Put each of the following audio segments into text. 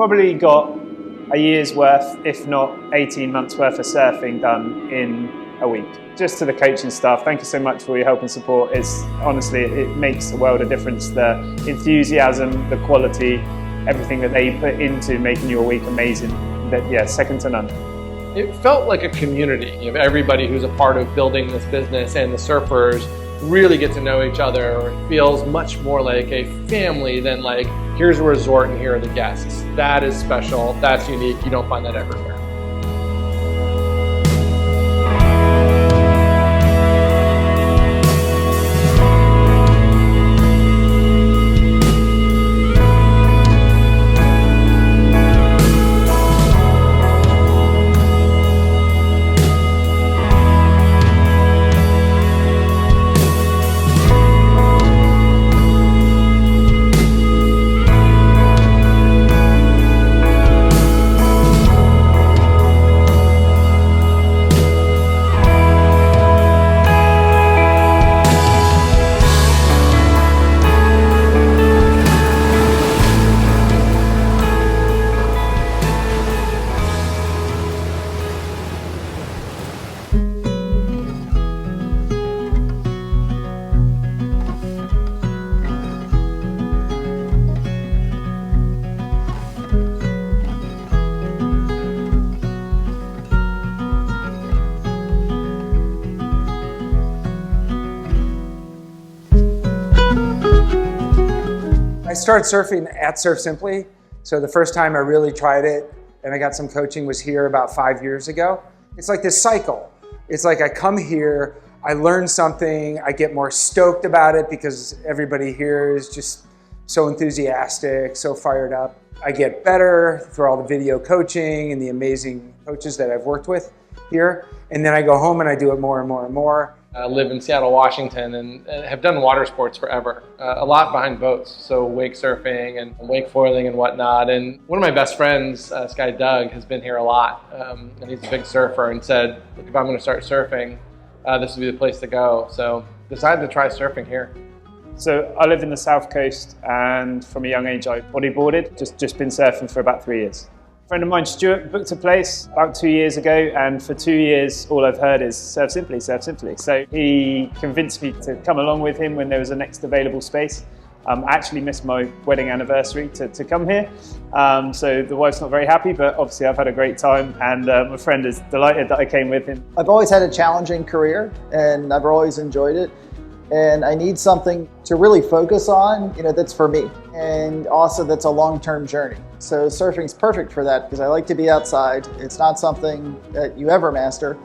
probably got a year's worth, if not 18 months worth of surfing done in a week. Just to the coaching staff, thank you so much for your help and support. It's honestly, it makes a world of difference. The enthusiasm, the quality, everything that they put into making your week amazing. Yeah, second to none. It felt like a community. You know, everybody who's a part of building this business and the surfers really get to know each other. It feels much more like a family than like, here's a resort and here are the guests. That is special, that's unique, you don't find that everywhere. I started surfing at Surf Simply. So the first time I really tried it and I got some coaching was here about 5 years ago. It's like this cycle. It's like I come here, I learn something, I get more stoked about it because everybody here is just so enthusiastic, so fired up. I get better through all the video coaching and the amazing coaches that I've worked with here. And then I go home and I do it more and more and more. I live in Seattle, Washington, and have done water sports forever. A lot behind boats, so wake surfing and wake foiling and whatnot. And one of my best friends, this guy Doug, has been here a lot, and he's a big surfer, and said, look, if I'm going to start surfing, this would be the place to go. So decided to try surfing here. So I live in the South Coast, and from a young age I bodyboarded, just been surfing for about 3 years. A friend of mine, Stuart, booked a place about 2 years ago, and for 2 years all I've heard is Surf Simply, Surf Simply. So he convinced me to come along with him when there was a next available space. I actually missed my wedding anniversary to come here, so the wife's not very happy, but obviously I've had a great time, and my friend is delighted that I came with him. I've always had a challenging career, and I've always enjoyed it. And I need something to really focus on, that's for me. And also that's a long-term journey. So surfing's perfect for that because I like to be outside. It's not something that you ever master.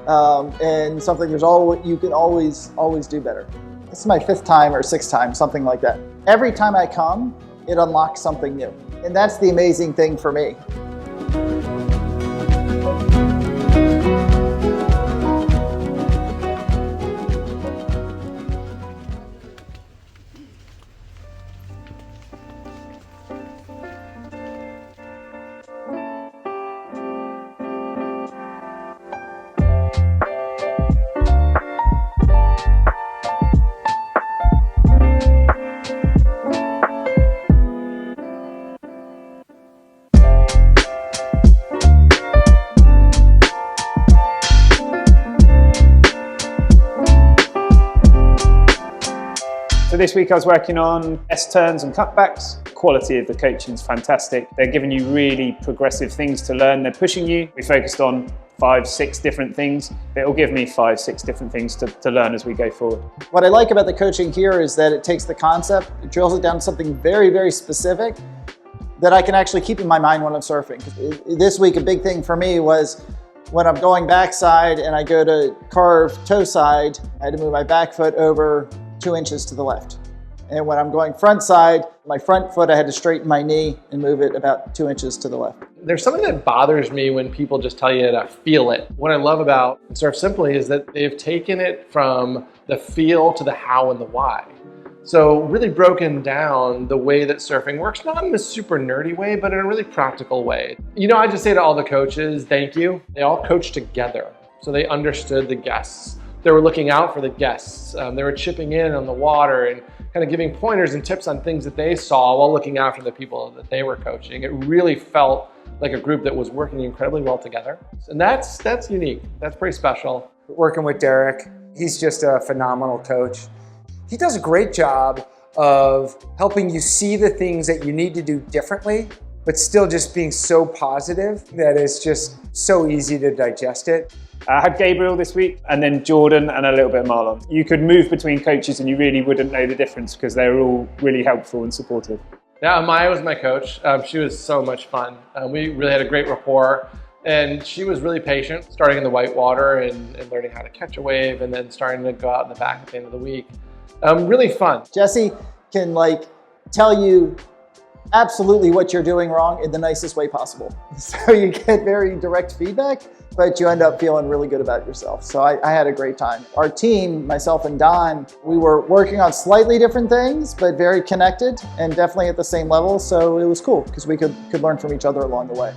And something you can always do better. This is my 5th time or 6th time, something like that. Every time I come, it unlocks something new. And that's the amazing thing for me. So this week I was working on S-turns and cutbacks. The quality of the coaching is fantastic. They're giving you really progressive things to learn. They're pushing you. We focused on 5-6 different things. It'll give me 5-6 different things to learn as we go forward. What I like about the coaching here is that it takes the concept, it drills it down to something very, very specific that I can actually keep in my mind when I'm surfing. This week, a big thing for me was when I'm going backside and I go to carve toe side, I had to move my back foot over 2 inches to the left. And when I'm going front side, my front foot, I had to straighten my knee and move it about 2 inches to the left. There's something that bothers me when people just tell you to feel it. What I love about Surf Simply is that they've taken it from the feel to the how and the why. So really broken down the way that surfing works, not in a super nerdy way, but in a really practical way. I just say to all the coaches, thank you. They all coach together. So they understood the guests. They were looking out for the guests. They were chipping in on the water and kind of giving pointers and tips on things that they saw while looking after the people that they were coaching. It really felt like a group that was working incredibly well together. And that's unique. That's pretty special. Working with Derek, he's just a phenomenal coach. He does a great job of helping you see the things that you need to do differently, but still just being so positive that it's just so easy to digest it. I had Gabriel this week, and then Jordan, and a little bit of Marlon. You could move between coaches and you really wouldn't know the difference because they were all really helpful and supportive. Yeah, Maya was my coach. She was so much fun. We really had a great rapport, and she was really patient, starting in the whitewater and learning how to catch a wave, and then starting to go out in the back at the end of the week. Really fun. Jesse can tell you absolutely what you're doing wrong in the nicest way possible. So you get very direct feedback, but you end up feeling really good about yourself. So I had a great time. Our team, myself and Don, we were working on slightly different things, but very connected and definitely at the same level. So it was cool because we could learn from each other along the way.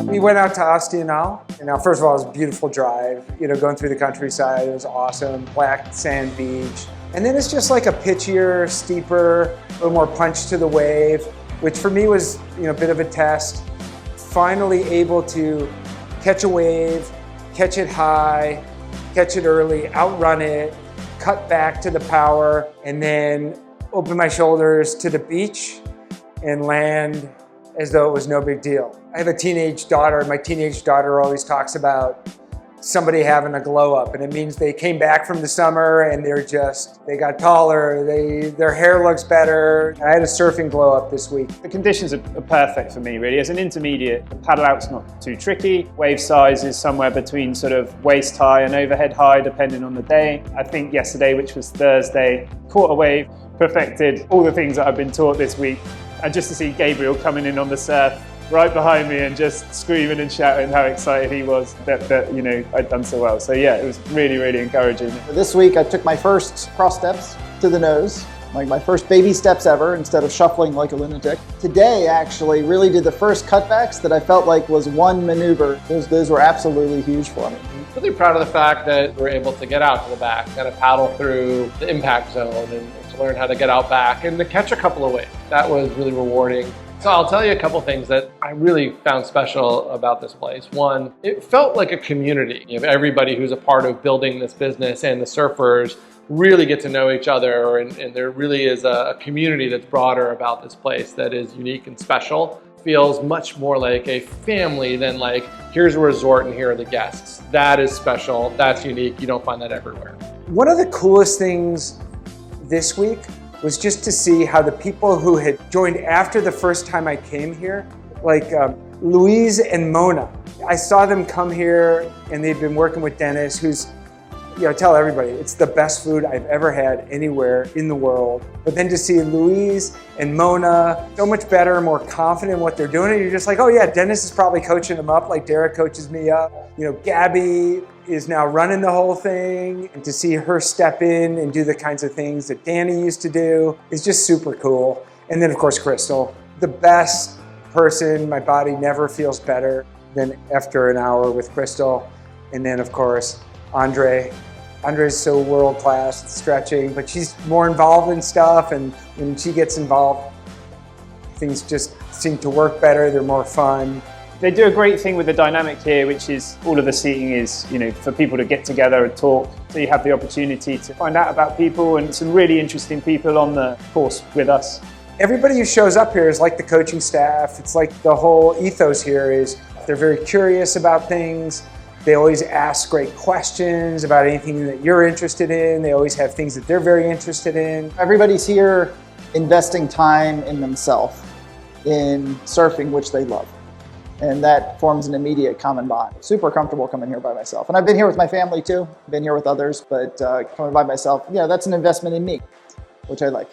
We went out to Astianal. And now, first of all, it was a beautiful drive, going through the countryside. It was awesome, black sand beach. And then it's just like a pitchier, steeper, a little more punch to the wave, which for me was, a bit of a test. Finally able to catch a wave, catch it high, catch it early, outrun it, cut back to the power, and then open my shoulders to the beach and land as though it was no big deal. I have a teenage daughter. My teenage daughter always talks about somebody having a glow up, and it means they came back from the summer and they got taller, their hair looks better. I had a surfing glow up this week. The conditions are perfect for me, really. As an intermediate, the paddle out's not too tricky. Wave size is somewhere between sort of waist high and overhead high, depending on the day. I think yesterday, which was Thursday, caught a wave, perfected all the things that I've been taught this week. And just to see Gabriel coming in on the surf right behind me and just screaming and shouting how excited he was that I'd done so well. So yeah, it was really, really encouraging. This week I took my first cross steps to the nose, like my first baby steps ever, instead of shuffling like a lunatic. Today actually really did the first cutbacks that I felt like was one maneuver. Those were absolutely huge for me. I'm really proud of the fact that we're able to get out to the back, kind of paddle through the impact zone and to learn how to get out back and to catch a couple of waves. That was really rewarding. So I'll tell you a couple things that I really found special about this place. One, it felt like a community. Everybody who's a part of building this business and the surfers really get to know each other, and there really is a community that's broader about this place that is unique and special. Feels much more like a family than like, here's a resort and here are the guests. That is special, that's unique, you don't find that everywhere. One of the coolest things this week was just to see how the people who had joined after the first time I came here, like Louise and Mona, I saw them come here and they'd been working with Dennis, who's, tell everybody, it's the best food I've ever had anywhere in the world. But then to see Louise and Mona so much better, more confident in what they're doing, and you're just like, oh yeah, Dennis is probably coaching them up like Derek coaches me up. Gabby is now running the whole thing, and to see her step in and do the kinds of things that Danny used to do is just super cool. And then of course, Crystal, the best person. My body never feels better than after an hour with Crystal. And then of course, Andre's so world-class at stretching, but she's more involved in stuff, and when she gets involved, things just seem to work better, they're more fun. They do a great thing with the dynamic here, which is all of the seating is, for people to get together and talk. So you have the opportunity to find out about people, and some really interesting people on the course with us. Everybody who shows up here is like the coaching staff. It's like the whole ethos here is they're very curious about things. They always ask great questions about anything that you're interested in. They always have things that they're very interested in. Everybody's here investing time in themselves, in surfing, which they love. And that forms an immediate common bond. Super comfortable coming here by myself. And I've been here with my family too, been here with others, but coming by myself, yeah, that's an investment in me, which I like.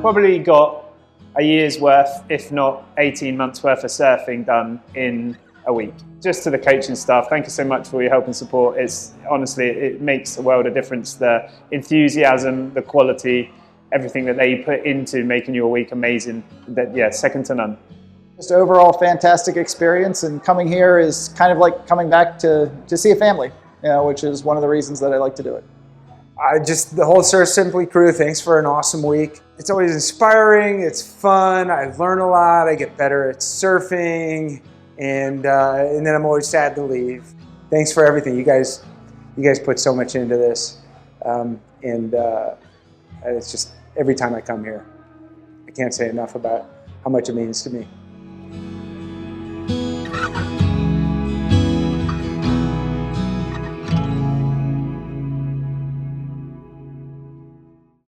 Probably got a year's worth, if not 18 months worth of surfing done in a week. Just to the coaching staff, thank you so much for your help and support. It's honestly, it makes a world of difference. The enthusiasm, the quality, everything that they put into making your week amazing. That, yeah, second to none. Just overall fantastic experience, and coming here is kind of like coming back to see a family, you know, which is one of the reasons that I like to do it. The whole Surf Simply crew, thanks for an awesome week. It's always inspiring, it's fun, I learn a lot, I get better at surfing, and then I'm always sad to leave. Thanks for everything. You guys put so much into this, it's just every time I come here, I can't say enough about how much it means to me.